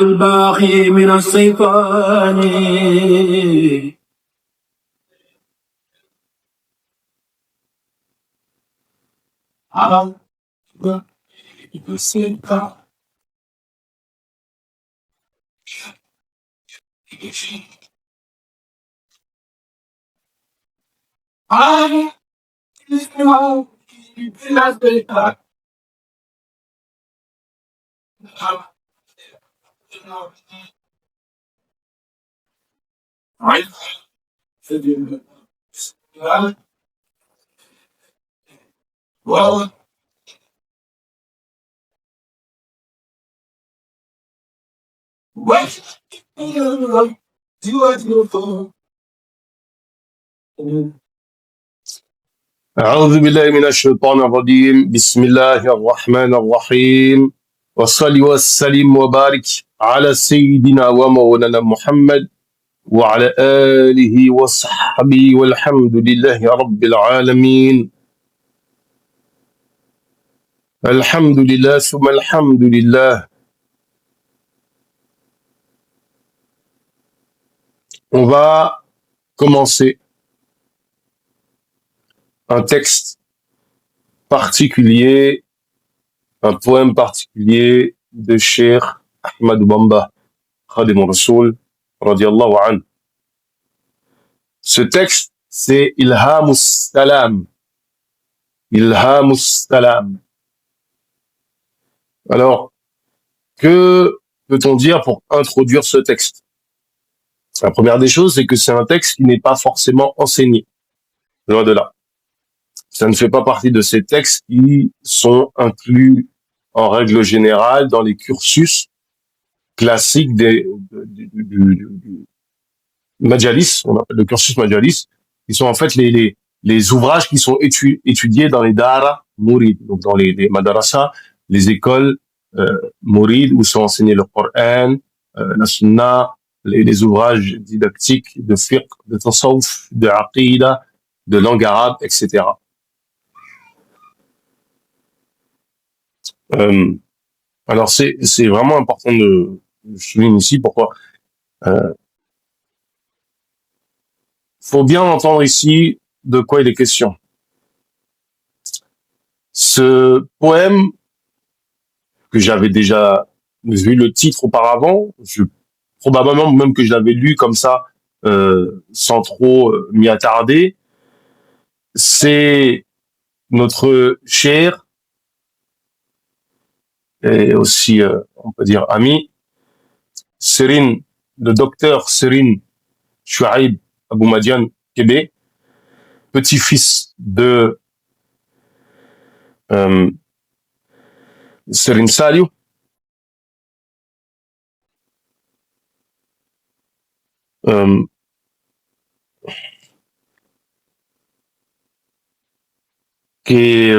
الباقي من الشيطان أعوذ بالله من الشيطان الرجيم بسم الله الرحمن الرحيم وصل وسلم وبارك على سيدنا ومولانا محمد وعلى آله وصحبه والحمد لله رب العالمين الحمد لله ثم الحمد لله. On va commencer un texte particulier, un poème particulier de Cheikh Ahmad Bamba, Khadim Rasoul, radiallahu anhu. Ce texte, c'est Ilhamus Salam. Ilhamus Salam. Alors, que peut-on dire pour introduire ce texte? La première des choses, c'est que c'est un texte qui n'est pas forcément enseigné. Loin de là. Ça ne fait pas partie de ces textes qui sont inclus en règle générale dans les cursus classiques du Majalis, on appelle le cursus Majalis, qui sont en fait les ouvrages qui sont étudiés dans les Dara Mourid, donc dans les madarasa, les écoles Mourid où sont enseignés le Coran, la Sunna, les ouvrages didactiques de fiqh, de tasawwuf, de aqida, de langue arabe, etc. Alors c'est vraiment important de souligner ici pourquoi. Faut bien entendre ici de quoi il est question. Ce poème que j'avais déjà vu le titre auparavant, probablement même que je l'avais lu comme ça sans trop m'y attarder, c'est notre cher et aussi on peut dire ami Serine, le docteur Serine Chouaib Abou Madian Kébé, petit-fils de Serine Saliou, qui est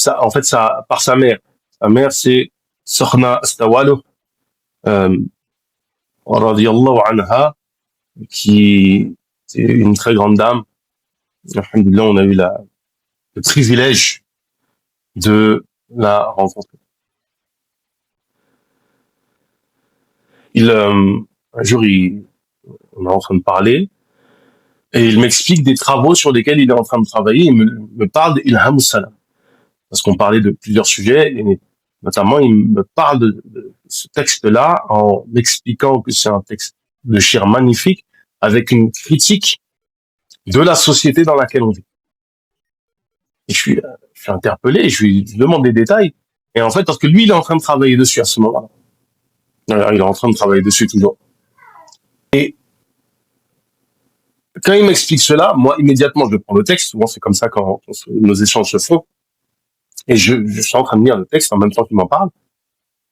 en fait par sa mère. Sa mère c'est Sokhna Astawalo, radiyallahu anha, qui est une très grande dame. Alhamdulillah, on a eu le privilège de la rencontrer. Un jour, on est en train de parler, et il m'explique des travaux sur lesquels il est en train de travailler. Il me parle d'Ilham Salam. Parce qu'on parlait de plusieurs sujets, et notamment, il me parle de ce texte-là en m'expliquant que c'est un texte de shir magnifique, avec une critique de la société dans laquelle on vit. Et je suis interpellé, je lui demande des détails. Et en fait, parce que lui, il est en train de travailler dessus à ce moment-là. Il est en train de travailler dessus toujours. Et quand il m'explique cela, moi, immédiatement, je prends le texte. Souvent, c'est comme ça quand nos échanges se font. Et je suis en train de lire le texte en même temps qu'il m'en parle.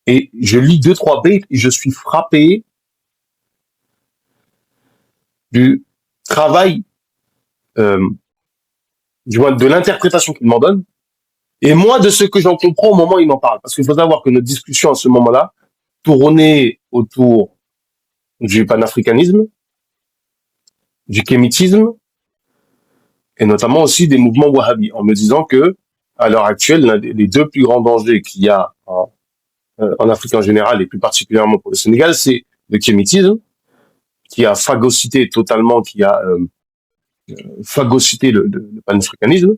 Et je lis 2-3 bêtes et je suis frappé du travail, du moins de l'interprétation qu'il m'en donne, et moi de ce que j'en comprends au moment où il m'en parle. Parce qu'il faut savoir que notre discussion à ce moment-là tournait autour du panafricanisme, du kémitisme, et notamment aussi des mouvements wahhabis, en me disant que, à l'heure actuelle, les deux plus grands dangers qu'il y a en en Afrique en général et plus particulièrement pour le Sénégal, c'est le kémitisme qui a phagocyté totalement, qui a phagocyté le panafricanisme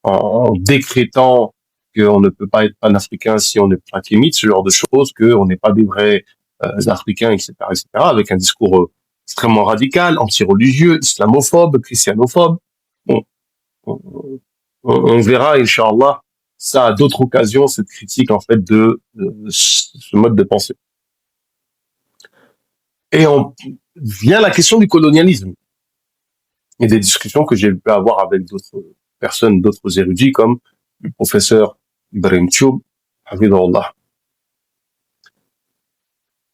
en décrétant qu'on ne peut pas être panafricain si on n'est pas kémite, ce genre de choses, qu'on n'est pas des vrais africains, etc., avec un discours extrêmement radical, anti-religieux, islamophobe, christianophobe. Bon, on verra, Inch'Allah, ça à d'autres occasions, cette critique, en fait, de ce mode de pensée. Et on vient la question du colonialisme et des discussions que j'ai pu avoir avec d'autres personnes, d'autres érudits, comme le professeur Ibrahim Tchoub, Hafidahullah.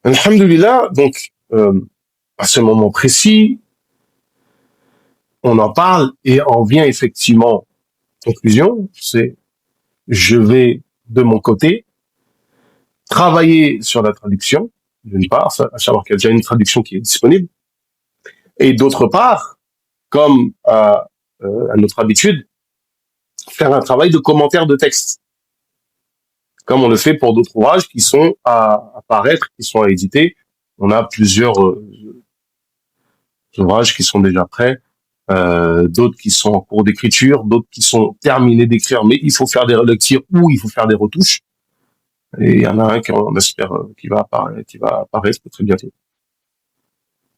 Alhamdulillah, donc, à ce moment précis, on en parle et en vient effectivement conclusion, c'est je vais de mon côté travailler sur la traduction, d'une part, à savoir qu'il y a déjà une traduction qui est disponible, et d'autre part, comme à notre habitude, faire un travail de commentaire de texte, comme on le fait pour d'autres ouvrages qui sont à apparaître, qui sont à éditer. On a plusieurs ouvrages qui sont déjà prêts, d'autres qui sont en cours d'écriture, d'autres qui sont terminés d'écrire, mais il faut faire des relectures ou il faut faire des retouches. Et il y en a un qu'on espère qui va apparaître très bientôt.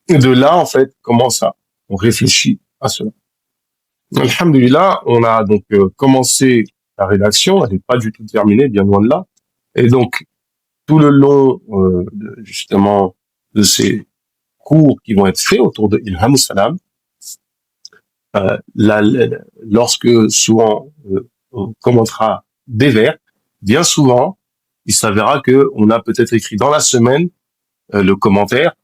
Et de là, en fait, comment ça on réfléchit à cela. Alhamdulillah, on a donc commencé la rédaction, elle n'est pas du tout terminée, bien loin de là. Et donc, tout le long, justement, de ces cours qui vont être faits autour de Ilham Salam, lorsque souvent on commentera des vers, bien souvent, il s'avérera que on a peut-être écrit dans la semaine le commentaire,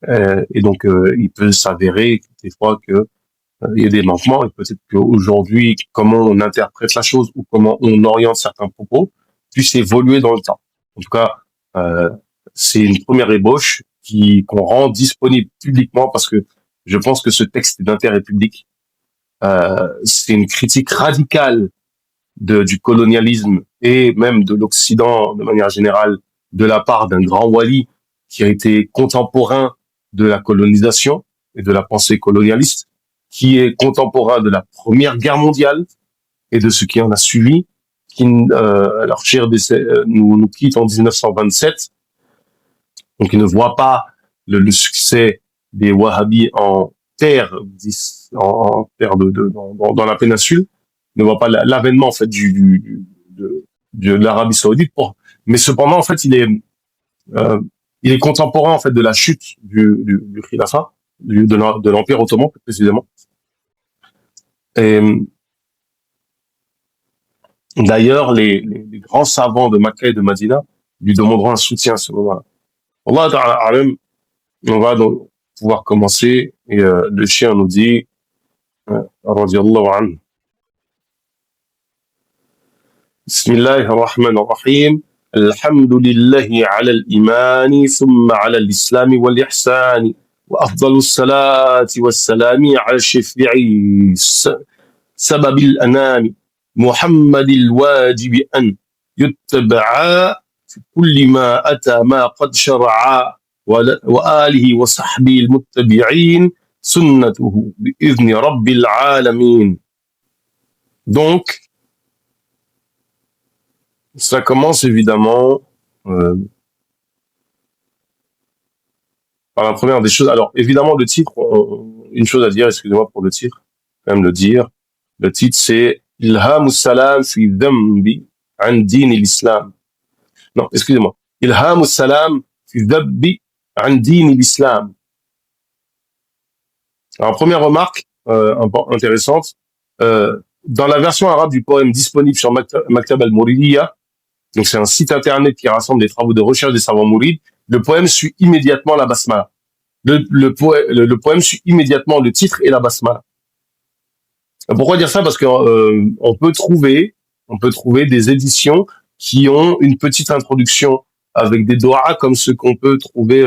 et donc il peut s'avérer des fois que il y a des manquements, et peut-être qu'aujourd'hui, comment on interprète la chose ou comment on oriente certains propos puisse évoluer dans le temps. En tout cas, c'est une première ébauche qu'on rend disponible publiquement parce que je pense que ce texte est d'intérêt public. C'est une critique radicale du colonialisme et même de l'Occident de manière générale de la part d'un grand wali qui a été contemporain de la colonisation et de la pensée colonialiste, qui est contemporain de la Première Guerre mondiale et de ce qui en a suivi, qui leur cher décès nous quitte en 1927. Donc il ne voit pas le succès des Wahhabis en terre dans la péninsule, ne voit pas l'avènement en fait de l'Arabie Saoudite. Mais cependant en fait il est contemporain en fait de la chute du khilafat, de l'Empire ottoman plus précisément. Et d'ailleurs les grands savants de Makka et de Madina lui demanderont un soutien à ce moment-là. Allah ta'ala alam, on va donc pouvoir commencer, et le chien nous dit radiyallahu anhu. Bismillahir rahmanir rahim. الحمد لله على الإيمان ثم على الإسلام والإحسان وأفضل الصلاة والسلام على الشفيع سبب الأنام محمد الواجب أن يتبع في كل ما أتى ما قد شرع وآله وصحبه المتبعين سنته بإذن رب العالمين. Donc, ça commence évidemment par la première des choses. Alors, évidemment, le titre, une chose à dire, excusez-moi pour le titre, quand même le dire. Le titre, c'est Ilham Salam fi dhambi an din l'islam. Non, excusez-moi. Ilham Salam fi dhambi an din l'islam. Alors, première remarque intéressante, dans la version arabe du poème disponible sur Maktab al-Mouridiyya, donc c'est un site internet qui rassemble les travaux de recherche des savants mourides, le poème suit immédiatement la basmala. Le poème suit immédiatement le titre et la basmala. Pourquoi dire ça? Parce que on peut trouver des éditions qui ont une petite introduction avec des doigts comme ceux qu'on peut trouver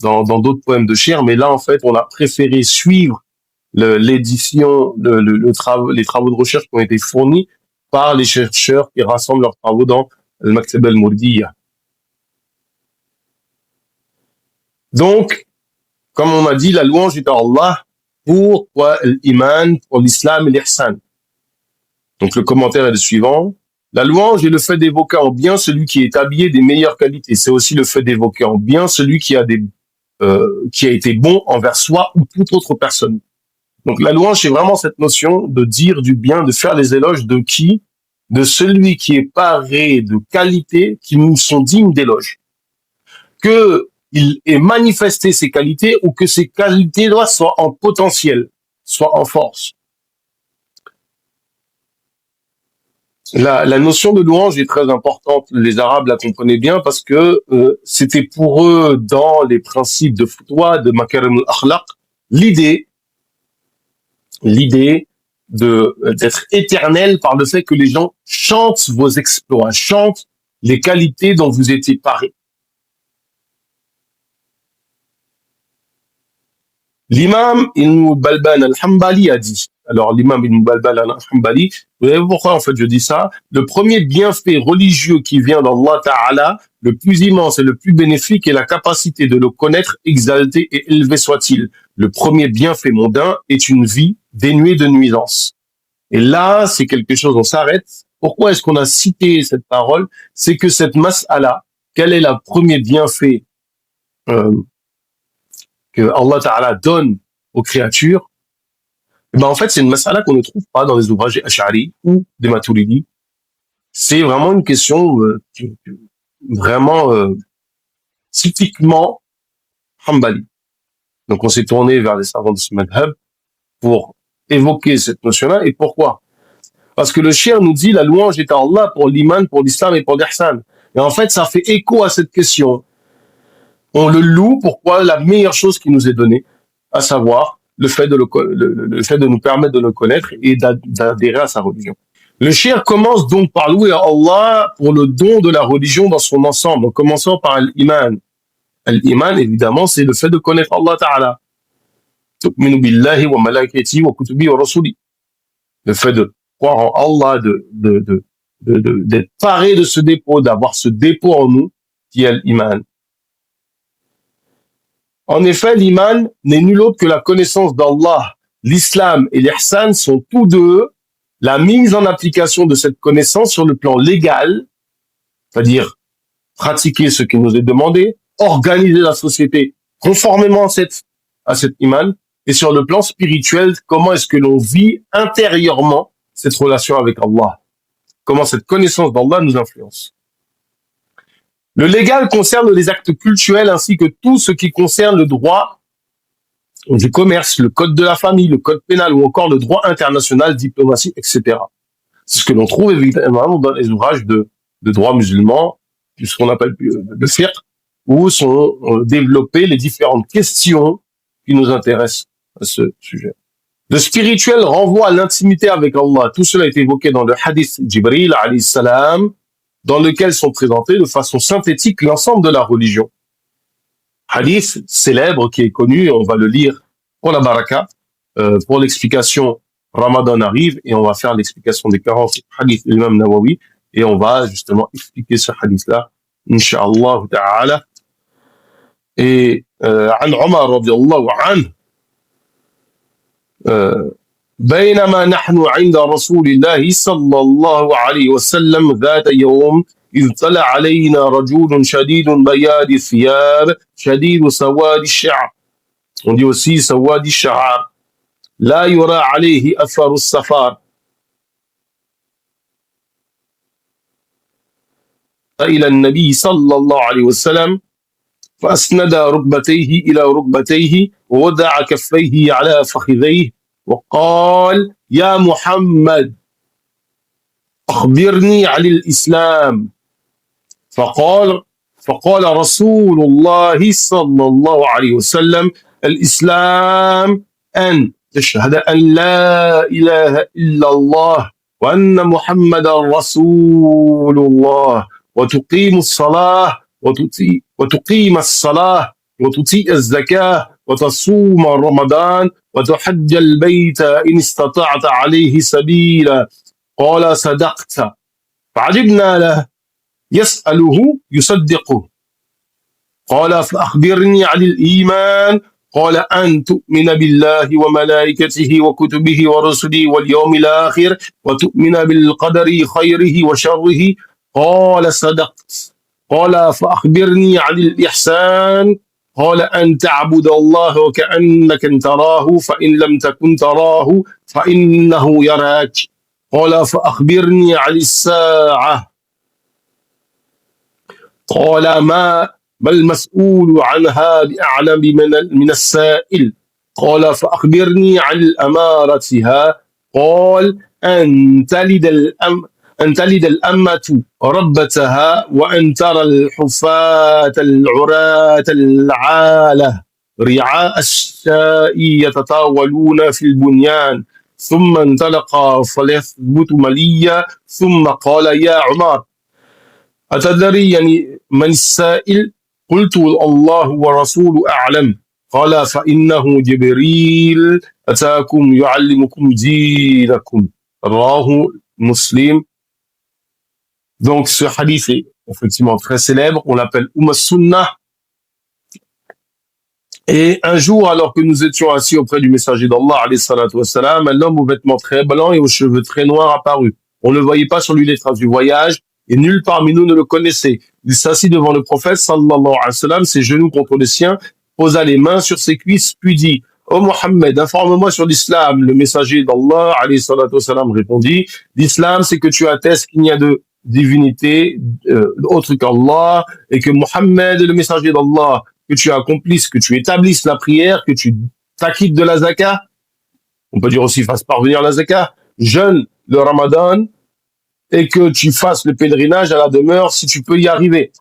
dans d'autres poèmes de Shir, mais là en fait on a préféré suivre l'édition, les travaux de recherche qui ont été fournis par les chercheurs qui rassemblent leurs travaux dans المكتبة المردية. Donc, comme on a dit, la louange est à Allah pour quoi l'iman, pour l'islam et l'ihsan. Donc le commentaire est le suivant. La louange est le fait d'évoquer en bien celui qui est habillé des meilleures qualités. C'est aussi le fait d'évoquer en bien celui qui a été bon envers soi ou toute autre personne. Donc la louange, c'est vraiment cette notion de dire du bien, de faire les éloges de qui? De celui qui est paré de qualités qui nous sont dignes d'éloges. Que il ait manifesté ses qualités ou que ces qualités-là soient en potentiel, soient en force. La notion de louange est très importante. Les Arabes la comprenaient bien parce que c'était pour eux, dans les principes de Futwa, de Makarim al-Akhlaq, l'idée d'être éternel par le fait que les gens chantent vos exploits, chantent les qualités dont vous étiez parés. L'imam Ibn Balban al-Hanbali a dit, alors l'imam Ibn Balban al-Hanbali, vous savez pourquoi en fait je dis ça? Le premier bienfait religieux qui vient d'Allah Ta'ala, le plus immense et le plus bénéfique est la capacité de le connaître, exalté et élevé soit-il. Le premier bienfait mondain est une vie dénuée de nuisances. Et là, c'est quelque chose, on s'arrête. Pourquoi est-ce qu'on a cité cette parole? C'est que cette mas'ala, quel est le premier bienfait que Allah Ta'ala donne aux créatures? Et ben en fait, c'est une mas'ala qu'on ne trouve pas dans les ouvrages des Ash'ari ou des Maturidi. C'est vraiment une question vraiment typiquement Hanbali. Donc on s'est tourné vers les savants de ce madhab pour évoquer cette notion-là. Et pourquoi? Parce que le shir nous dit la louange est à Allah pour l'iman, pour l'islam et pour l'ihsan. Et en fait, ça fait écho à cette question. On le loue pourquoi la meilleure chose qui nous est donnée, à savoir le fait de nous permettre de le connaître et d'adhérer à sa religion. Le shir commence donc par louer Allah pour le don de la religion dans son ensemble, en commençant par l'iman. L'iman, évidemment, c'est le fait de connaître Allah Ta'ala. Tu'minu billahi wa malaikatihi wa kutubihi wa rasuli. Le fait de croire en Allah, d'être paré de ce dépôt, d'avoir ce dépôt en nous, qui est l'iman. En effet, l'iman n'est nul autre que la connaissance d'Allah. L'islam et l'ihsan sont tous deux la mise en application de cette connaissance sur le plan légal, c'est-à-dire pratiquer ce qui nous est demandé, organiser la société conformément à cette iman, et sur le plan spirituel, comment est-ce que l'on vit intérieurement cette relation avec Allah, comment cette connaissance d'Allah nous influence. Le légal concerne les actes cultuels ainsi que tout ce qui concerne le droit du commerce, le code de la famille, le code pénal ou encore le droit international, diplomatie, etc. C'est ce que l'on trouve évidemment dans les ouvrages de droit musulman, ce qu'on appelle le fiqh, où sont développées les différentes questions qui nous intéressent à ce sujet. Le spirituel renvoie à l'intimité avec Allah. Tout cela est évoqué dans le hadith Jibril, alayhi salam, dans lequel sont présentés de façon synthétique l'ensemble de la religion. Hadith célèbre qui est connu, on va le lire pour la baraka. Pour l'explication, Ramadan arrive et on va faire l'explication des 40 hadiths de l'imam Nawawi et on va justement expliquer ce hadith-là, Inch'Allah ta'ala. Et عن عمر رضي الله عنه بينما نحن عند رسول الله صلى الله عليه وسلم ذات يوم إذ طلع علينا رجل شديد بياض الثياب شديد سواد الشعر. On dit aussi سواد الشعر لا يرى عليه أثر السفر. إلى النبي صلى الله عليه وسلم فأسند ركبتيه إلى ركبتيه ووضع كفيه على فخذيه وقال يا محمد أخبرني عن الإسلام. فقال رسول الله صلى الله عليه وسلم الإسلام أن تشهد أن لا إله إلا الله وأن محمد رسول الله وتقيم الصلاة وتقيم الصلاة وتطيع الزكاة وتصوم رمضان وتحج البيت إن استطعت عليه سبيلا. قال صدقت. فعجبنا له يسأله يصدقه قال فأخبرني عن الإيمان قال أن تؤمن بالله وملائكته وكتبه ورسله واليوم الآخر وتؤمن بالقدر خيره وشره قال صدقت قال فأخبرني عن الإحسان قال أن تعبد الله وكأنك تراه فإن لم تكن تراه فإنه يراك قال فأخبرني عن الساعة قال ما المسؤول عنها بأعلم من السائل قال فأخبرني عن أمارتها قال أن تلد الأمة ربتها وأن ترى الحفاة العراة العالة رعاء الشاء يتطاولون في البنيان ثم انطلق فليثبت مليا ثم قال يا عمر أتدري يعني من السائل قلت الله ورسول أعلم قال فإنه جبريل أتاكم يعلمكم دينكم رواه Muslim. Donc ce hadith est effectivement très célèbre, on l'appelle Sunnah. Et un jour, alors que nous étions assis auprès du messager d'Allah, alayhi salatu wassalam, un homme aux vêtements très blancs et aux cheveux très noirs apparut. On ne le voyait pas sur lui les traces du voyage, et nul parmi nous ne le connaissait. Il s'assit devant le prophète, sallallahu alayhi wa sallam, ses genoux contre les siens, posa les mains sur ses cuisses, puis dit, « Ô Mohammed, informe-moi sur l'islam. » Le messager d'Allah, alayhi salatu wassalam, répondit, « L'islam, c'est que tu attestes qu'il n'y a de divinité autre qu'Allah, et que Mohammed est le messager d'Allah, que tu accomplisses, que tu établisses la prière, que tu t'acquittes de la zakat. » On peut dire aussi, fasse parvenir la zakat, jeûne le ramadan, et que tu fasses le pèlerinage à la demeure si tu peux y arriver.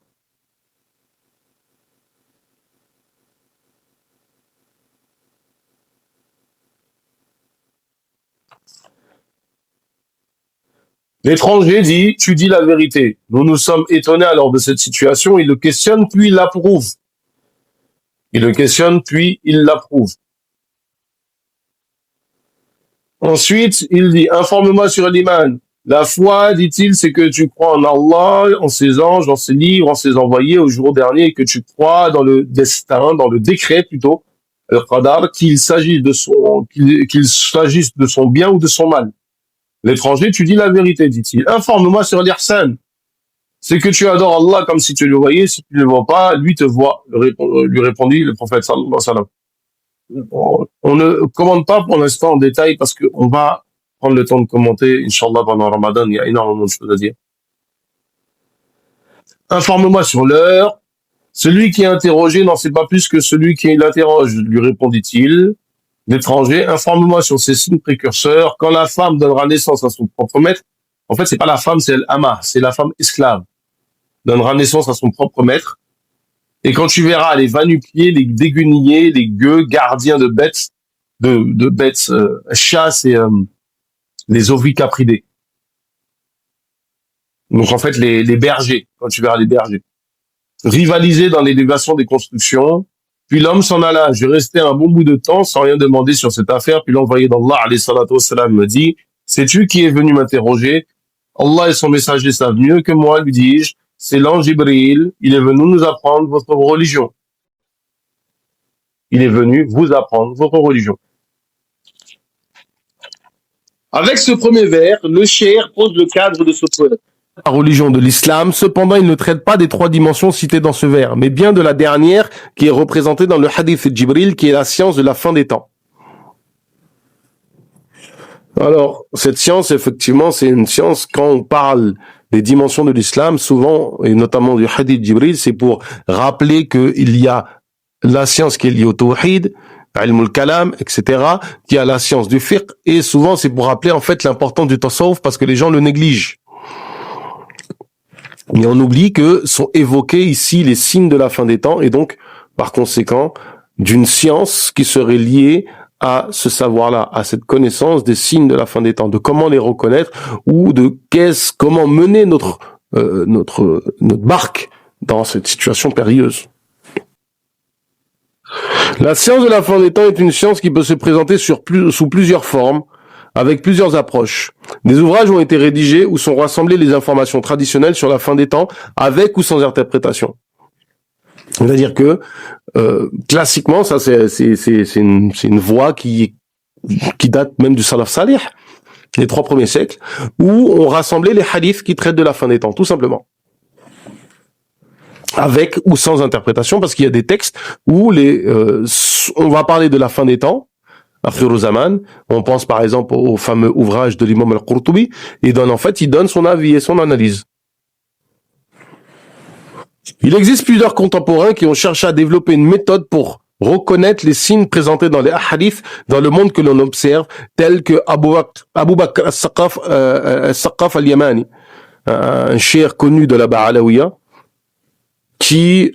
L'étranger dit, tu dis la vérité. Nous nous sommes étonnés alors de cette situation. Il le questionne, puis il l'approuve. Il le questionne, puis il l'approuve. Ensuite, il dit, informe-moi sur l'iman. La foi, dit-il, c'est que tu crois en Allah, en ses anges, en ses livres, en ses envoyés au jour dernier, et que tu crois dans le destin, dans le décret plutôt, le qadar, qu'il s'agisse de son bien ou de son mal. L'étranger, tu dis la vérité, dit-il. Informe-moi sur l'ihsan. C'est que tu adores Allah comme si tu le voyais, si tu ne le vois pas, lui te voit, lui répondit le prophète sallallahu alayhi wa sallam. On ne commande pas pour l'instant en détail parce qu'on va prendre le temps de commenter, Inch'Allah, pendant Ramadan, il y a énormément de choses à dire. Informe-moi sur l'heure. Celui qui est interrogé n'en sait pas plus que celui qui l'interroge, lui répondit-il. L'étranger, informe-moi sur ces signes précurseurs. Quand la femme donnera naissance à son propre maître, en fait, c'est pas la femme, c'est l'ama, c'est la femme esclave, donnera naissance à son propre maître. Et quand tu verras les va-nu-pieds, les déguenillés, les gueux, gardiens de bêtes, de bêtes, chasse et les ovicapridés. Donc en fait, les bergers, quand tu verras les bergers. Rivaliser dans l'élévation des constructions. Puis l'homme s'en alla. Je restais un bon bout de temps sans rien demander sur cette affaire. Puis l'envoyé d'Allah, alayhi salatu wassalam, me dit, sais-tu qui est venu m'interroger? Allah et son messager savent mieux que moi, lui dis-je. C'est l'ange Jibril. Il est venu nous apprendre votre religion. Il est venu vous apprendre votre religion. Avec ce premier vers, le cheikh pose le cadre de ce poème. La religion de l'islam, cependant, il ne traite pas des trois dimensions citées dans ce vers, mais bien de la dernière qui est représentée dans le hadith de Jibril, qui est la science de la fin des temps. Alors, cette science, effectivement, c'est une science, quand on parle des dimensions de l'islam, souvent, et notamment du hadith de Jibril, c'est pour rappeler qu'il y a la science qui est liée au tawhid, ilm al-kalam, etc., qui a la science du fiqh, et souvent, c'est pour rappeler, en fait, l'importance du tasawwuf, parce que les gens le négligent. Mais on oublie que sont évoqués ici les signes de la fin des temps et donc, par conséquent, d'une science qui serait liée à ce savoir-là, à cette connaissance des signes de la fin des temps, de comment les reconnaître ou de comment mener notre barque dans cette situation périlleuse. La science de la fin des temps est une science qui peut se présenter sous plusieurs formes. avec plusieurs approches. Des ouvrages ont été rédigés où sont rassemblées les informations traditionnelles sur la fin des temps, avec ou sans interprétation. C'est-à-dire que classiquement, ça c'est une voie qui date même du Salaf Salih, les 3 premiers siècles, où on rassemblait les hadiths qui traitent de la fin des temps, tout simplement. Avec ou sans interprétation, parce qu'il y a des textes où on va parler de la fin des temps, Akhiru Zaman. On pense par exemple au fameux ouvrage de l'imam al-Qurtubi, et il donne son avis et son analyse. Il existe plusieurs contemporains qui ont cherché à développer une méthode pour reconnaître les signes présentés dans les hadiths dans le monde que l'on observe, tels que Abu Bakr al-Saqqaf al-Yamani, un cheikh connu de la Ba'alawiya, qui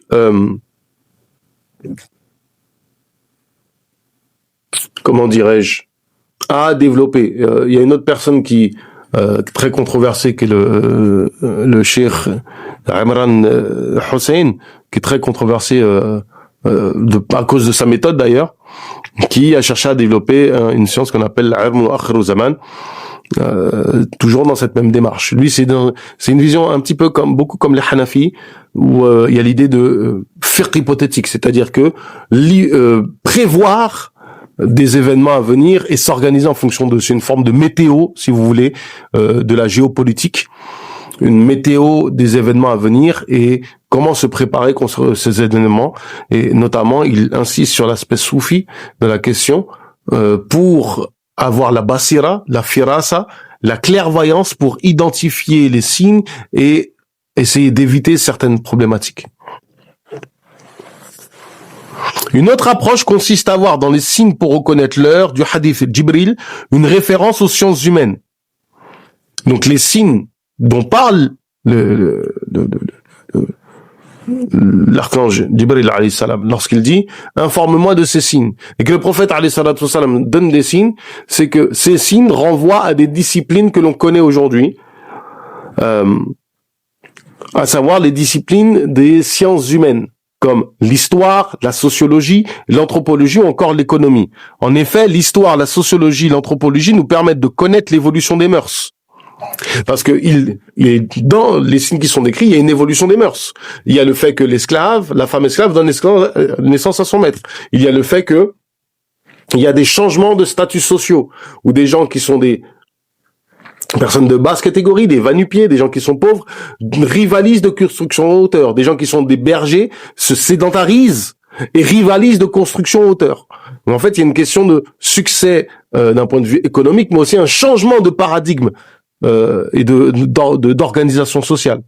comment dirais-je, a développé. Il y a une autre personne qui très controversée, qui est le cheikh Imran Hussein, qui est très controversé à cause de sa méthode d'ailleurs, qui a cherché à développer une science qu'on appelle l'ilm akhir zaman, toujours dans cette même démarche. Lui, c'est une vision un petit peu beaucoup comme les Hanafi, où il y a l'idée de fiqh hypothétique, c'est-à-dire que prévoir des événements à venir et s'organiser en fonction de, c'est une forme de météo, si vous voulez, de la géopolitique, une météo des événements à venir et comment se préparer contre ces événements. Et notamment, il insiste sur l'aspect soufi de la question pour avoir la basira, la firasa, la clairvoyance pour identifier les signes et essayer d'éviter certaines problématiques. Une autre approche consiste à voir dans les signes pour reconnaître l'heure du hadith Jibril une référence aux sciences humaines. Donc les signes dont parle l'archange Jibril alayhi salam lorsqu'il dit informe-moi de ces signes, et que le prophète alayhi salam donne des signes, c'est que ces signes renvoient à des disciplines que l'on connaît aujourd'hui, à savoir les disciplines des sciences humaines, comme l'histoire, la sociologie, l'anthropologie ou encore l'économie. En effet, l'histoire, la sociologie, l'anthropologie nous permettent de connaître l'évolution des mœurs. Parce que dans les signes qui sont décrits, il y a une évolution des mœurs. Il y a le fait que la femme esclave donne naissance à son maître. Il y a le fait que il y a des changements de statuts sociaux, où des gens qui sont des personnes de basse catégorie, des va-nu-pieds, des gens qui sont pauvres, rivalisent de construction en hauteur. Des gens qui sont des bergers se sédentarisent et rivalisent de construction en hauteur. Mais en fait, il y a une question de succès d'un point de vue économique, mais aussi un changement de paradigme et d'organisation sociale.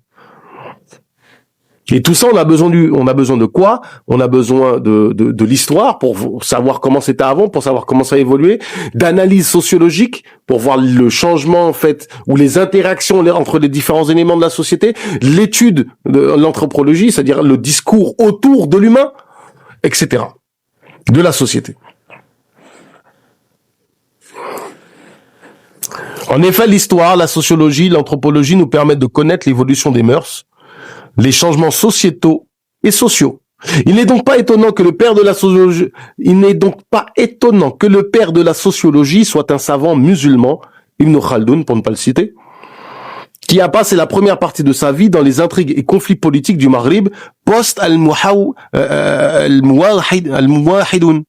Et tout ça, on a besoin de quoi? On a besoin de l'histoire pour savoir comment c'était avant, pour savoir comment ça a évolué, d'analyse sociologique pour voir le changement en fait ou les interactions entre les différents éléments de la société, l'étude de l'anthropologie, c'est-à-dire le discours autour de l'humain, etc., de la société. En effet, l'histoire, la sociologie, l'anthropologie nous permettent de connaître l'évolution des mœurs, les changements sociétaux et sociaux. Il n'est donc pas étonnant que le père de la sociologie soit un savant musulman, Ibn Khaldoun, pour ne pas le citer, qui a passé la première partie de sa vie dans les intrigues et conflits politiques du Maghrib post al-Muwahidun.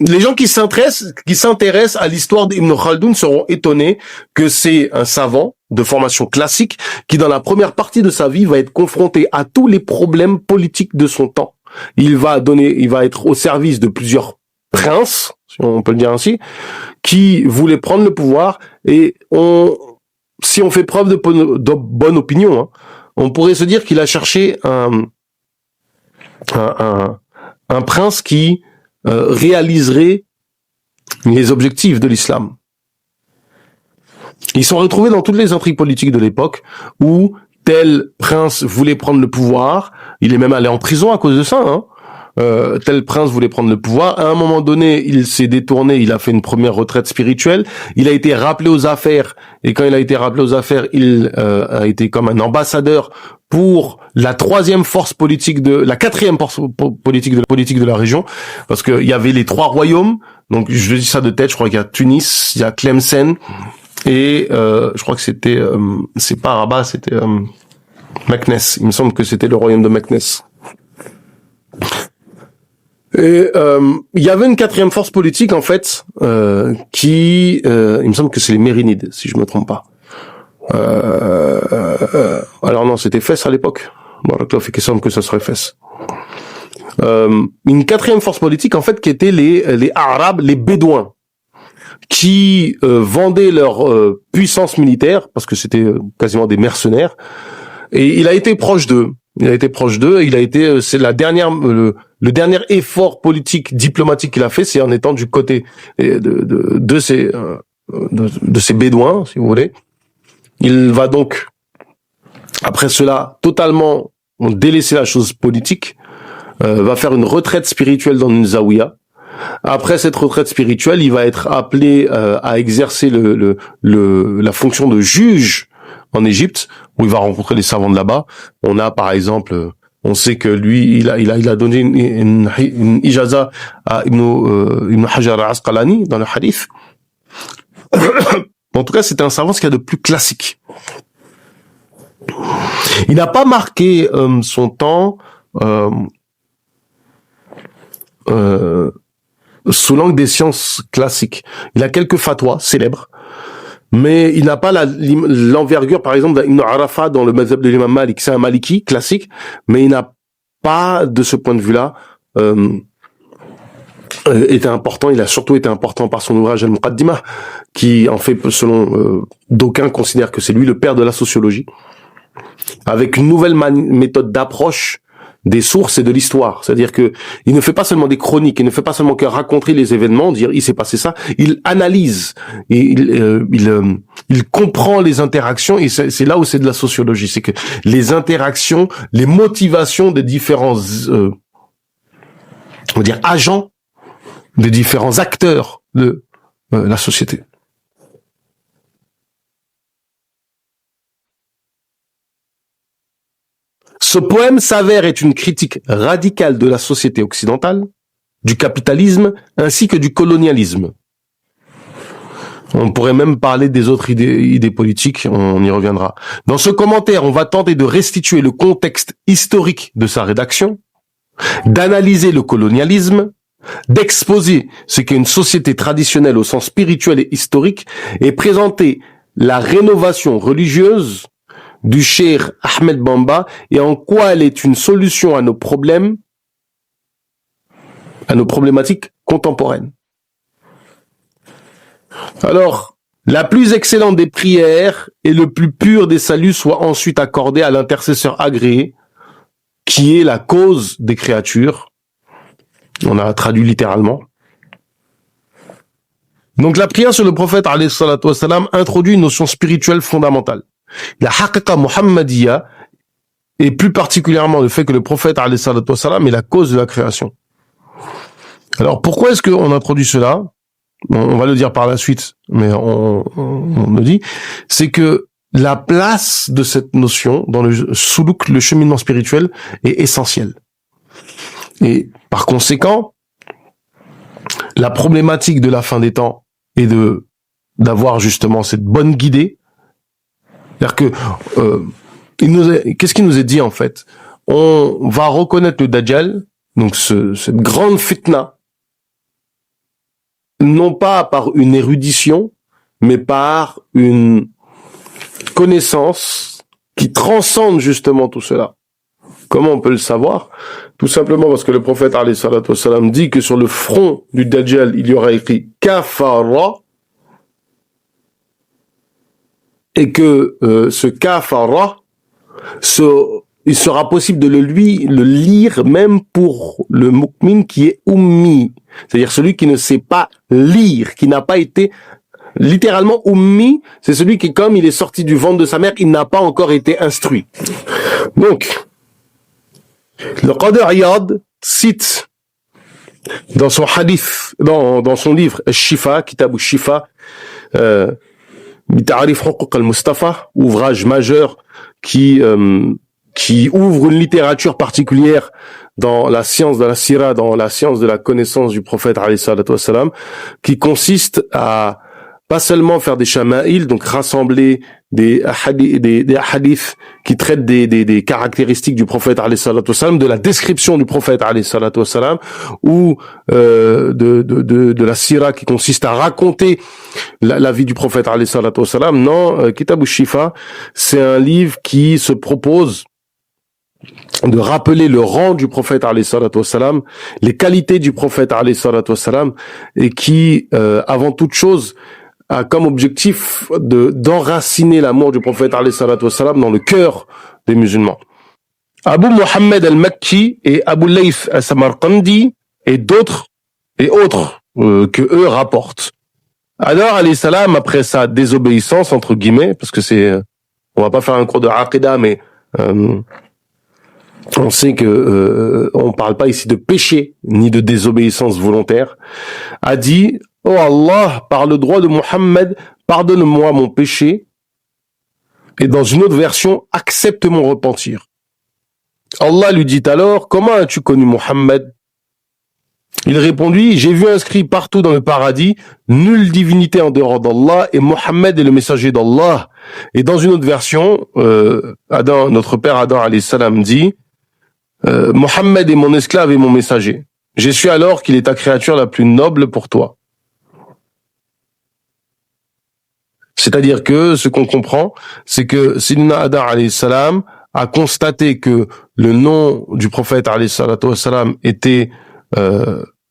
Les gens qui s'intéressent à l'histoire d'Ibn Khaldoun seront étonnés que c'est un savant de formation classique qui, dans la première partie de sa vie, va être confronté à tous les problèmes politiques de son temps. Il va être au service de plusieurs princes, si on peut le dire ainsi, qui voulaient prendre le pouvoir, et si on fait preuve de bonne opinion, on pourrait se dire qu'il a cherché un prince qui réaliserait les objectifs de l'islam. Ils sont retrouvés dans toutes les intrigues politiques de l'époque où tel prince voulait prendre le pouvoir, il est même allé en prison à cause de ça, tel prince voulait prendre le pouvoir, à un moment donné, il s'est détourné, il a fait une première retraite spirituelle, il a été rappelé aux affaires, et quand il a été rappelé aux affaires, il a été comme un ambassadeur pour la quatrième force politique de la région, parce qu'il y avait les trois royaumes. Donc je dis ça de tête, je crois qu'il y a Tunis, il y a Tlemcen et je crois que c'est pas Rabat, c'était Meknès. Il me semble que c'était le royaume de Meknès. Et il y avait une quatrième force politique en fait qui il me semble que c'est les Mérinides, si je me trompe pas. Alors non, c'était Fès à l'époque. Bon, il semble que ça serait Fès. Une quatrième force politique en fait qui était les Arabes, les Bédouins, qui vendaient leur puissance militaire parce que c'était quasiment des mercenaires. Et il a été proche d'eux. C'est la dernière, le dernier effort politique, diplomatique qu'il a fait, c'est en étant du côté de ces Bédouins, si vous voulez. Il va donc, après cela, totalement délaisser la chose politique, va faire une retraite spirituelle dans une zaouïa. Après cette retraite spirituelle, il va être appelé à exercer la fonction de juge en Égypte, où il va rencontrer les savants de là-bas. On a par exemple, on sait que lui, il a donné une ijaza à Ibn Hajar al-Asqalani dans le hadith. En tout cas, c'était un savant, ce qu'il y a de plus classique. Il n'a pas marqué son temps sous l'angle des sciences classiques. Il a quelques fatwas célèbres, mais il n'a pas l'envergure, par exemple, d'Ibn Arafa dans le mazhab de l'imam Malik. C'est un maliki classique, mais il n'a pas, de ce point de vue-là, était important. Il a surtout été important par son ouvrage Al-Muqaddimah, qui en fait, selon d'aucuns, considèrent que c'est lui le père de la sociologie, avec une nouvelle méthode d'approche des sources et de l'histoire. C'est-à-dire que il ne fait pas seulement des chroniques, il ne fait pas seulement que raconter les événements, dire il s'est passé ça, il analyse, il comprend les interactions, et c'est là où c'est de la sociologie, c'est que les interactions, les motivations des différents on va dire agents, des différents acteurs de la société. Ce poème s'avère être une critique radicale de la société occidentale, du capitalisme ainsi que du colonialisme. On pourrait même parler des autres idées politiques, on y reviendra. Dans ce commentaire, on va tenter de restituer le contexte historique de sa rédaction, d'analyser le colonialisme, d'exposer ce qu'est une société traditionnelle au sens spirituel et historique, et présenter la rénovation religieuse du Cheikh Ahmed Bamba et en quoi elle est une solution à nos problèmes, à nos problématiques contemporaines. Alors, la plus excellente des prières et le plus pur des saluts soit ensuite accordé à l'intercesseur agréé, qui est la cause des créatures. On a traduit littéralement. Donc la prière sur le prophète alayhi salatu wassalam introduit une notion spirituelle fondamentale. La haqiqa muhammadiya, et plus particulièrement le fait que le prophète alayhi salatu wassalam est la cause de la création. Alors pourquoi est-ce qu'on introduit cela ? On va le dire par la suite, mais on le dit, c'est que la place de cette notion dans le soulouk, le cheminement spirituel, est essentielle. Et par conséquent, la problématique de la fin des temps est d'avoir justement cette bonne guidée. C'est-à-dire que qu'est-ce qu'il nous est dit en fait ? On va reconnaître le Dajjal, donc cette grande fitna, non pas par une érudition, mais par une connaissance qui transcende justement tout cela. Comment on peut le savoir ? Tout simplement parce que le prophète alayhi salatu wassalam dit que sur le front du Dajjal, il y aura écrit Kafara, et que ce Kafara, il sera possible de le lire même pour le mu'min qui est ummi, c'est-à-dire celui qui ne sait pas lire, qui n'a pas été littéralement ummi, c'est celui qui, comme il est sorti du ventre de sa mère, il n'a pas encore été instruit. Donc, le Qadi Iyad cite dans son hadith, dans son livre Al-Shifa, Kitab Al-Shifa, Bitarif Huquq al-Mustafa, ouvrage majeur qui qui ouvre une littérature particulière dans la science de la sira, dans la science de la connaissance du prophète alayhi salatu wassalam, qui consiste à pas seulement faire des shama'il, donc rassembler des hadiths qui traitent des caractéristiques du prophète alayhi salatu wassalam, de la description du prophète alayhi salatu wassalam, ou de la sira qui consiste à raconter la vie du prophète alayhi salatu wassalam. Non, Kitab al-Shifa, c'est un livre qui se propose de rappeler le rang du prophète alayhi salatu wassalam, les qualités du prophète alayhi salatu wassalam, et qui, avant toute chose, a comme objectif d'enraciner l'amour du prophète alayhi salatu wassalam dans le cœur des musulmans. Abu Muhammad al-Makki et Abu Layth al-Samarqandi et d'autres et autres que eux rapportent. Alors alayhi salam, après sa désobéissance entre guillemets, parce que on va pas faire un cours de aqidah, mais on sait que on parle pas ici de péché ni de désobéissance volontaire, a dit: oh Allah, par le droit de Muhammad, pardonne-moi mon péché. Et dans une autre version, accepte mon repentir. Allah lui dit alors: comment as-tu connu Muhammad? Il répondit: j'ai vu inscrit partout dans le paradis, nulle divinité en dehors d'Allah, et Muhammad est le messager d'Allah. Et dans une autre version, Adam, notre père Adam alayhi salam dit: Muhammad est mon esclave et mon messager. J'ai su alors qu'il est ta créature la plus noble pour toi. C'est-à-dire que ce qu'on comprend, c'est que Sidna Adam alayhi salam a constaté que le nom du prophète alayhi salatu wassalam était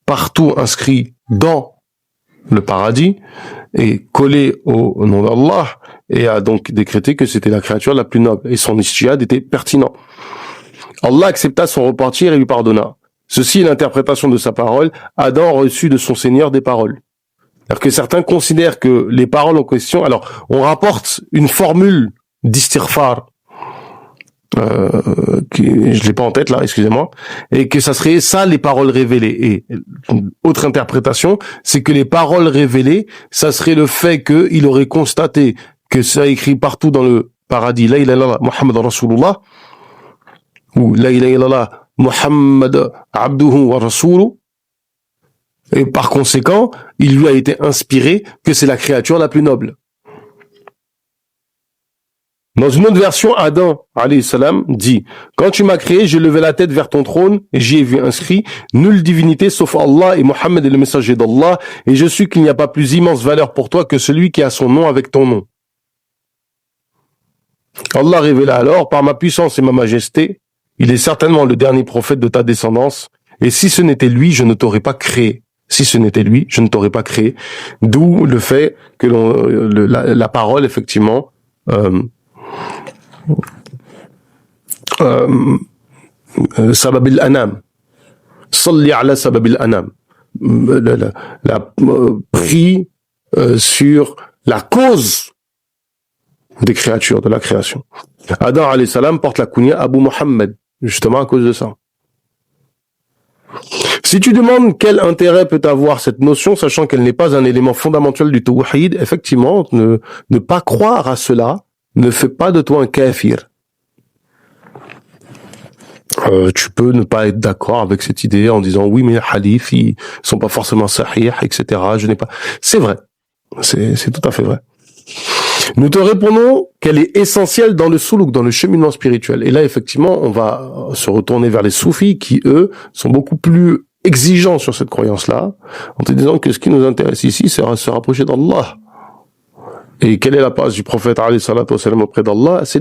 partout inscrit dans le paradis et collé au nom d'Allah, et a donc décrété que c'était la créature la plus noble, et son ijtihad était pertinent. Allah accepta son repentir et lui pardonna. Ceci est l'interprétation de sa parole. Adam reçut de son Seigneur des paroles. C'est-à-dire que certains considèrent que les paroles en question, alors on rapporte une formule d'istighfar, je l'ai pas en tête là, excusez-moi, et que ça serait ça les paroles révélées. Et autre interprétation, c'est que les paroles révélées, ça serait le fait qu'il aurait constaté que ça écrit partout dans le paradis: La ilaha illallah Muhammad Rasulullah, ou La ilaha illallah Muhammad Abduhu wa Rasuluh. Et par conséquent, il lui a été inspiré que c'est la créature la plus noble. Dans une autre version, Adam, alayhi salam, dit: quand tu m'as créé, j'ai levé la tête vers ton trône et j'y ai vu inscrit: nulle divinité sauf Allah, et Mohammed est le messager d'Allah, et je suis qu'il n'y a pas plus immense valeur pour toi que celui qui a son nom avec ton nom. Allah révéla alors: par ma puissance et ma majesté, il est certainement le dernier prophète de ta descendance, et si ce n'était lui, je ne t'aurais pas créé. Si ce n'était lui, je ne t'aurais pas créé. D'où le fait que la parole, effectivement, sababil anam, salli ala sababil anam, prie sur la cause des créatures, de la création. Adam alayhi salam porte la kunya Abu Muhammad, justement à cause de ça. Si tu demandes quel intérêt peut avoir cette notion, sachant qu'elle n'est pas un élément fondamental du tawhid, effectivement, ne pas croire à cela ne fait pas de toi un kafir. Tu peux ne pas être d'accord avec cette idée en disant: oui, mais les hadiths, ils sont pas forcément sahih, etc. Je n'ai pas. C'est vrai. C'est tout à fait vrai. Nous te répondons qu'elle est essentielle dans le soulouk, dans le cheminement spirituel. Et là, effectivement, on va se retourner vers les soufis qui, eux, sont beaucoup plus exigeants sur cette croyance-là, en te disant que ce qui nous intéresse ici, c'est se rapprocher d'Allah. Et quelle est la place du prophète alayhi salatu wassalam auprès d'Allah? C'est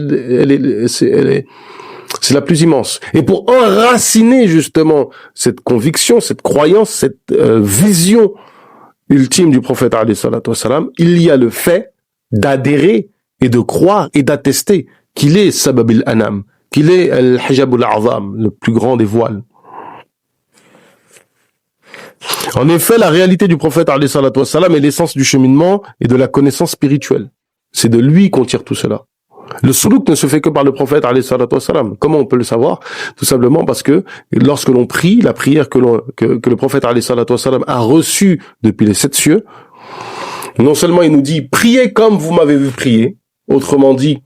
la plus immense. Et pour enraciner justement cette conviction, cette croyance, cette vision ultime du prophète alayhi salatu wassalam, il y a le fait d'adhérer et de croire et d'attester qu'il est sababil anam, qu'il est al-hijabul a'zam, le plus grand des voiles. En effet, la réalité du prophète alayhi salatu wassalam est l'essence du cheminement et de la connaissance spirituelle. C'est de lui qu'on tire tout cela. Le soulouk ne se fait que par le prophète alayhi salatu wassalam. Comment on peut le savoir? Tout simplement parce que lorsque l'on prie, la prière que le prophète alayhi salatu wassalam a reçue depuis les 7 cieux, non seulement il nous dit: priez comme vous m'avez vu prier, autrement dit,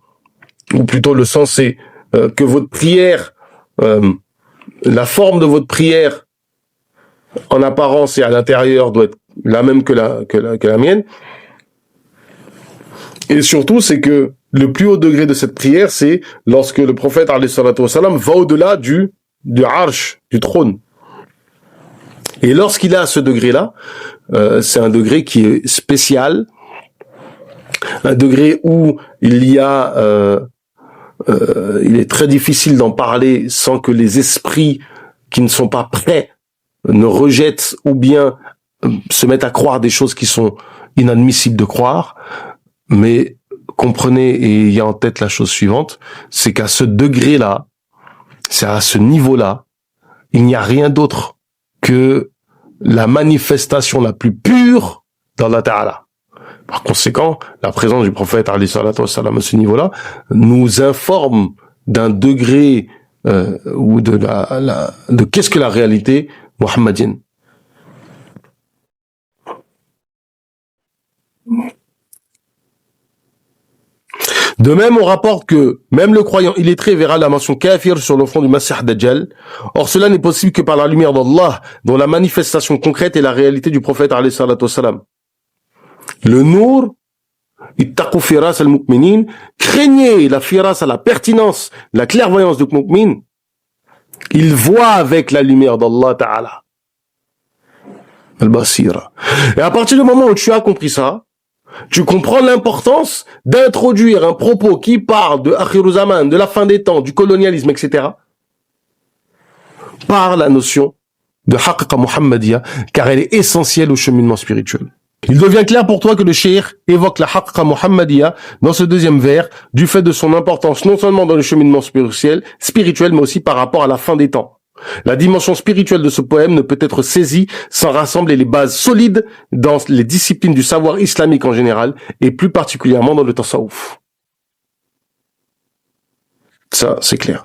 ou plutôt le sens c'est: que votre prière, la forme de votre prière, en apparence et à l'intérieur, doit être la même que la mienne. Et surtout, c'est que le plus haut degré de cette prière, c'est lorsque le prophète, alayhi salatu wassalam, va au-delà du arsh, du trône. Et lorsqu'il est à ce degré-là, c'est un degré qui est spécial, un degré où il y a, il est très difficile d'en parler sans que les esprits qui ne sont pas prêts ne rejettent ou bien se mettent à croire des choses qui sont inadmissibles de croire. Mais comprenez et ayez en tête la chose suivante, c'est qu'à ce degré-là, c'est à ce niveau-là, il n'y a rien d'autre que la manifestation la plus pure d'Allah Ta'ala. Par conséquent, la présence du prophète alayhi salatu wassalam à ce niveau-là nous informe d'un degré ou de qu'est-ce que la réalité muhammadienne. De même, on rapporte que même le croyant illettré verra la mention kafir sur le front du Masih Dajjal. Or, cela n'est possible que par la lumière d'Allah, dont la manifestation concrète est la réalité du prophète alayhi salatu wassalam. Le Nour, ittaqu firas al-mu'minin, craignez la firas, la pertinence, la clairvoyance du mu'min. Il voit avec la lumière d'Allah Ta'ala. Al-Basira. Et à partir du moment où tu as compris ça, tu comprends l'importance d'introduire un propos qui parle de Akhiru Zaman, de la fin des temps, du colonialisme, etc. par la notion de Haqiqa Muhammadiyya, car elle est essentielle au cheminement spirituel. Il devient clair pour toi que le cheikh évoque la Haqiqa Muhammadiyya dans ce deuxième vers, du fait de son importance non seulement dans le cheminement spirituel, mais aussi par rapport à la fin des temps. La dimension spirituelle de ce poème ne peut être saisie sans rassembler les bases solides dans les disciplines du savoir islamique en général, et plus particulièrement dans le tasawwuf. Ça, c'est clair.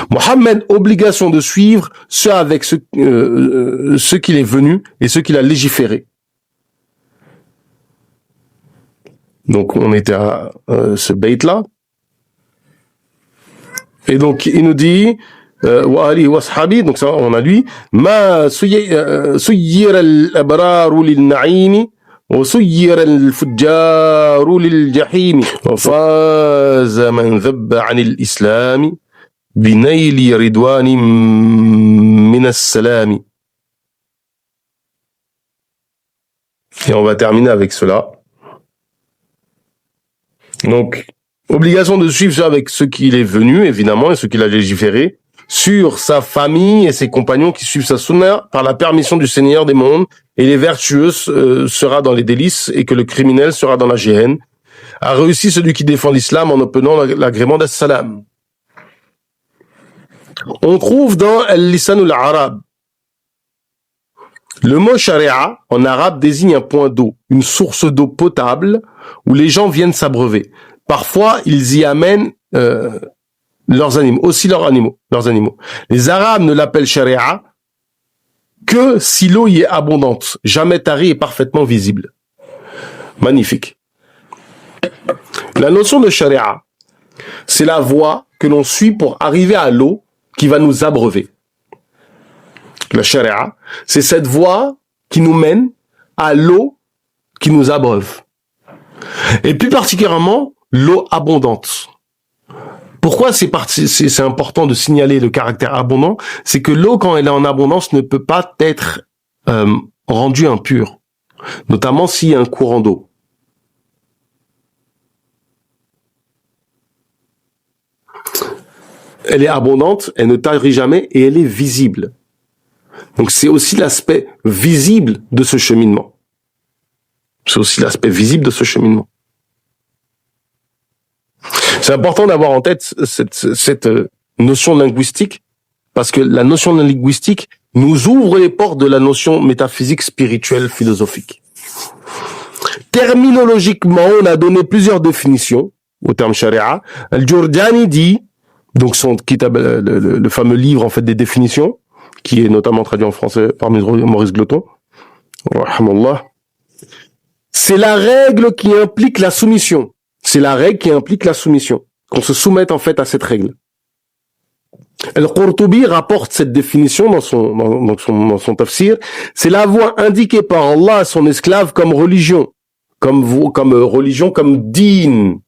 Mohammed, obligation de suivre ce avec ce qu'il est venu et ce qu'il a légiféré. Donc, on était à ce bait-là. Et donc, il nous dit... وآله وأصحابه, donc ça on a lui, ما سير الأبرار للنعيم وسير الفجار للجحيم وفاز من ذب عن الإسلام بنيل رضوان من السلام. Et on va terminer avec cela. Donc, obligation de suivre ça avec ce qu'il est venu, évidemment, et ce qu'il a légiféré, sur sa famille et ses compagnons qui suivent sa sunna par la permission du Seigneur des mondes, et les vertueux sera dans les délices et que le criminel sera dans la géhenne. A réussi celui qui défend l'islam en obtenant l'agrément d'as-salam. On trouve dans Al-Lisanul Arab le mot sharia en arabe désigne un point d'eau, une source d'eau potable où les gens viennent s'abreuver. Parfois, ils y amènent leurs animaux, aussi leurs animaux. Les Arabes ne l'appellent sharia que si l'eau y est abondante, jamais tarie et parfaitement visible. Magnifique. La notion de sharia, c'est la voie que l'on suit pour arriver à l'eau qui va nous abreuver. La sharia, c'est cette voie qui nous mène à l'eau qui nous abreuve. Et plus particulièrement, l'eau abondante. Pourquoi c'est important de signaler le caractère abondant? C'est que l'eau, quand elle est en abondance, ne peut pas être rendue impure, notamment s'il y a un courant d'eau. Elle est abondante, elle ne tarit jamais et elle est visible. Donc c'est aussi l'aspect visible de ce cheminement. C'est important d'avoir en tête cette notion linguistique, parce que la notion linguistique nous ouvre les portes de la notion métaphysique, spirituelle, philosophique. Terminologiquement, on a donné plusieurs définitions au terme sharia. Al-Jurdani dit, donc son kitab, le fameux livre en fait des définitions, qui est notamment traduit en français par Maurice Gloton, rahimallah, c'est la règle qui implique la soumission. C'est la règle qui implique la soumission. Qu'on se soumette en fait à cette règle. Al-Qurtubi rapporte cette définition dans son tafsir. C'est la voie indiquée par Allah à son esclave comme religion, comme din.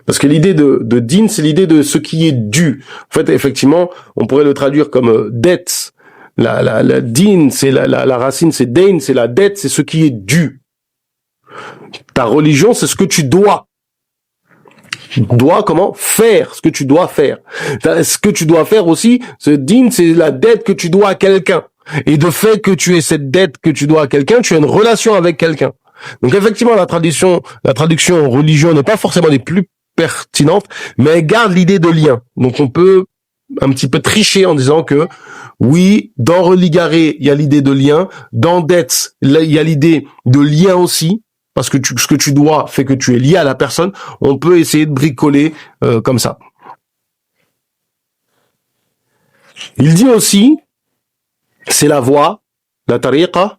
Parce que l'idée de din, c'est l'idée de ce qui est dû. En fait, effectivement, on pourrait le traduire comme dette. La din, c'est la racine, c'est dain, c'est la dette, c'est ce qui est dû. Ta religion, c'est ce que tu dois. Comment faire ce que tu dois faire. Ce que tu dois faire aussi, ce din, c'est la dette que tu dois à quelqu'un. Et de fait que tu aies cette dette que tu dois à quelqu'un, tu as une relation avec quelqu'un. Donc effectivement, la traduction religion n'est pas forcément des plus pertinentes, mais elle garde l'idée de lien. Donc on peut un petit peu tricher en disant que oui, dans religaré, il y a l'idée de lien, dans dette, il y a l'idée de lien aussi. Parce que ce que tu dois fait que tu es lié à la personne, on peut essayer de bricoler comme ça. Il dit aussi, c'est la voie, la tariqa,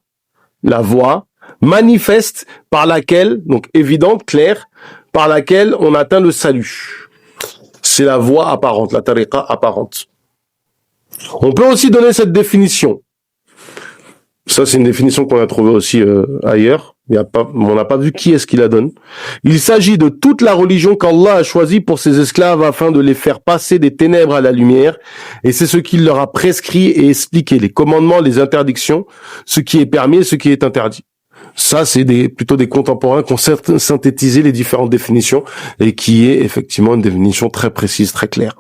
la voie manifeste par laquelle, donc évidente, claire, par laquelle on atteint le salut. C'est la voie apparente, la tariqa apparente. On peut aussi donner cette définition. Ça, c'est une définition qu'on a trouvée aussi ailleurs. On n'a pas vu qui est-ce qui la donne. Il s'agit de toute la religion qu'Allah a choisie pour ses esclaves afin de les faire passer des ténèbres à la lumière. Et c'est ce qu'il leur a prescrit et expliqué, les commandements, les interdictions, ce qui est permis et ce qui est interdit. Ça, c'est plutôt des contemporains qui ont synthétisé les différentes définitions et qui est effectivement une définition très précise, très claire.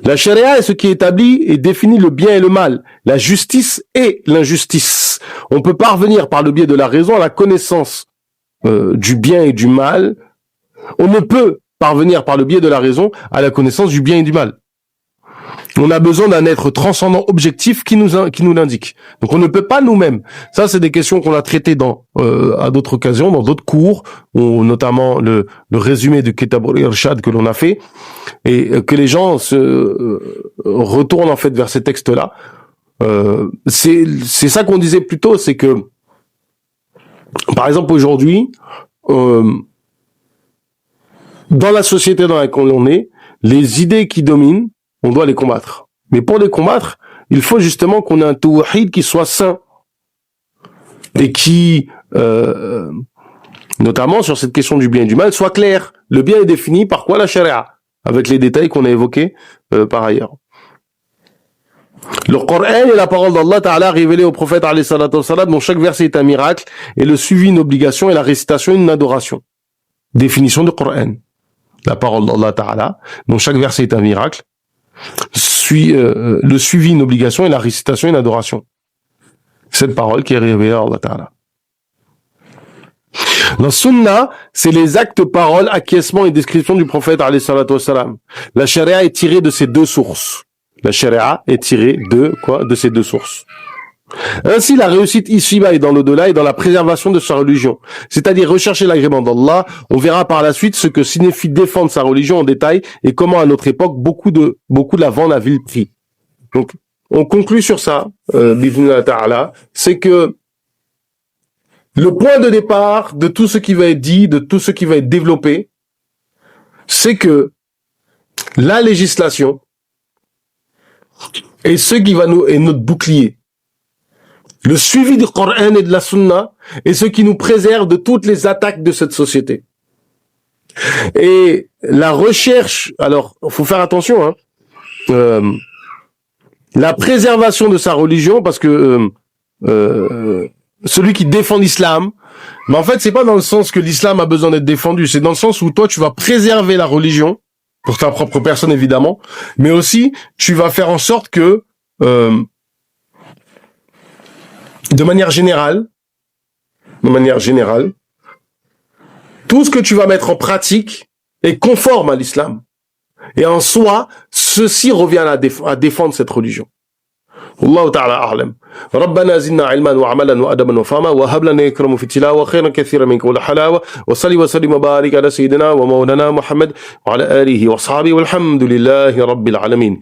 La charia est ce qui établit et définit le bien et le mal, la justice et l'injustice. On peut parvenir par le biais de la raison à la connaissance du bien et du mal. On ne peut parvenir par le biais de la raison à la connaissance du bien et du mal. On a besoin d'un être transcendant objectif qui nous l'indique. Donc on ne peut pas nous-mêmes. Ça, c'est des questions qu'on a traitées à d'autres occasions, dans d'autres cours, ou notamment le résumé du Kitab al-Irshad que l'on a fait, et que les gens se retournent en fait vers ces textes-là. C'est ça qu'on disait plus tôt, c'est que, par exemple, aujourd'hui, dans la société dans laquelle on est, les idées qui dominent, on doit les combattre. Mais pour les combattre, il faut justement qu'on ait un tawhid qui soit sain. Et qui, notamment sur cette question du bien et du mal, soit clair. Le bien est défini par quoi? La charia. Avec les détails qu'on a évoqués par ailleurs. Le Coran est la parole d'Allah Ta'ala révélée au prophète alayhi salatu wassalam, dont chaque verset est un miracle, et le suivi une obligation et la récitation une adoration. Définition du Coran. La parole d'Allah Ta'ala, dont chaque verset est un miracle, le suivi une obligation et la récitation une adoration. Cette parole qui est révélée à Allah Ta'ala. La sunna, c'est les actes, paroles, acquiescements et descriptions du prophète alayhi salatu wassalam. La charia est tirée de ces deux sources. La charia est tirée de ces deux sources. Ainsi, la réussite ici-bas et dans l'au-delà est dans la préservation de sa religion. C'est-à-dire rechercher l'agrément d'Allah. On verra par la suite ce que signifie défendre sa religion en détail et comment à notre époque beaucoup de la vendent à vil prix. Donc, on conclut sur ça, B'idhnillah ta'ala, c'est que le point de départ de tout ce qui va être dit, de tout ce qui va être développé, c'est que la législation est est notre bouclier. Le suivi du Coran et de la Sunna est ce qui nous préserve de toutes les attaques de cette société. Et la recherche, alors, faut faire attention, la préservation de sa religion, parce que celui qui défend l'islam, mais en fait, c'est pas dans le sens que l'islam a besoin d'être défendu, c'est dans le sens où toi, tu vas préserver la religion, pour ta propre personne évidemment, mais aussi, tu vas faire en sorte que de manière générale, tout ce que tu vas mettre en pratique est conforme à l'islam. Et en soi, ceci revient à défendre cette religion. والله تعالى أعلم. ربنا زدنا علما وعملا وأدبا وفهما وهب لنا إكرام في التلاوة خيرا كثيرا من كل حلاوة وصلي وسلم وبارك على سيدنا ومولانا محمد وعلى آله وأصحابه والحمد لله رب العالمين.